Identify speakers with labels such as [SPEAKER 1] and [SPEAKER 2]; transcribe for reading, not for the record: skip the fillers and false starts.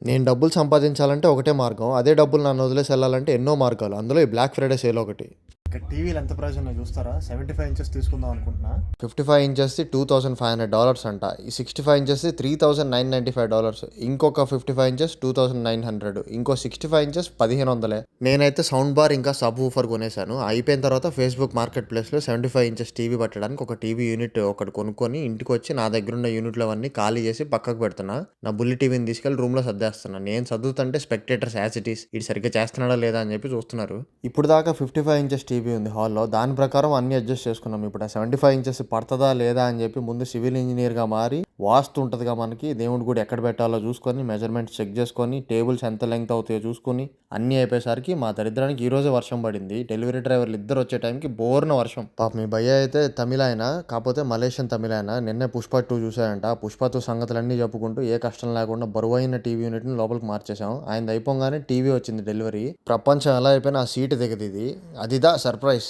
[SPEAKER 1] నేను డబ్బులు సంపాదించాలంటే ఒకటే మార్గం. అదే డబ్బులు నన్ను వదిలేసి ఎళ్ళాలంటే ఎన్నో మార్గాలు. అందులో ఈ బ్లాక్ ఫ్రైడే సేల్ ఒకటి.
[SPEAKER 2] ఇక టీవీలు ఎంత ప్రైస్ ఉన్నాయో చూస్తారా? 75 ఇంచెస్ తీసుకుందాం అనుకుంటున్నా.
[SPEAKER 1] 55 ఇంచెస్‌ది $2,500 అంట. ఈ 65 ఇంచెస్‌ది $3,995. ఇంకొక 55 ఇంచెస్ 2,900. ఇంకో 65 ఇంచెస్ 1,500. నేనైతే సౌండ్ బార్ ఇంకా సబ్ వూఫర్ కొనేసాను. అయిపోయిన తర్వాత ఫేస్‌బుక్ మార్కెట్ ప్లేస్‌లో 75 ఇంచెస్ టీవీ పెట్టడానికి ఒక టీవీ యూనిట్ ఒకటి కొనుక్కొని ఇంటికొచ్చి నా దగ్గరున్న యూనిట్‌లవన్నీ ఖాళీ చేసి పక్కకు పెడుతున్నా. నా బుల్లి టీవీని తీసుకెళ్ళి రూమ్‌లో సర్దేస్తున్నా. నేను సర్దుతుంటే స్పెక్టేటర్స్ యాస్ ఇట్ ఈస్ ఈడు సరిగ్గా చేస్తున్నాడా లేదా అని చెప్పి చూస్తున్నారు. ఇప్పుడు దాకా 55 ఇంచెస్ టీవీ ఉంది హాల్‌లో. దాని ప్రకారం అన్నీ అడ్జస్ట్ చేసుకున్నాం. ఇప్పుడు ఆ 75 ఇంచెస్ పడతదా లేదా అని చెప్పి ముందు సివిల్ ఇంజినీర్‌గా మారి వాస్తు ఉంటదిగా మనకి. దేవుడి గుడి ఎక్కడ పెట్టాలో చూసుకొని, మెజర్‌మెంట్స్ చెక్ చేసుకొని, టేబుల్స్ ఎంత లెంగ్త్ అవుతాయో చూసుకొని, అన్నీ అయిపోయేసరికి మా దరిద్రానికి ఈరోజే వర్షం పడింది. డెలివరీ డ్రైవర్లు ఇద్దరు వచ్చే టైంకి బోరున వర్షం. పాపం మీ భయ్యా అయితే తమిళాయన, కాకపోతే మలేషియన్ తమిళాయన. నిన్నే 'పుష్ప 2' చూసాడంట. 'పుష్ప 2' సంగతులన్నీ చెప్పుకుంటూ ఏ కష్టం లేకుండా బరువైన టీవీ యూనిట్‌ని లోపలికి మార్చేసాం. ఆయనది అయిపోగానే టీవీ వచ్చింది డెలివరీ. ప్రపంచం ఎలా అయిపోయినా ఆ సీటు దిగదిది. అదిదా సర్ప్రైజ్.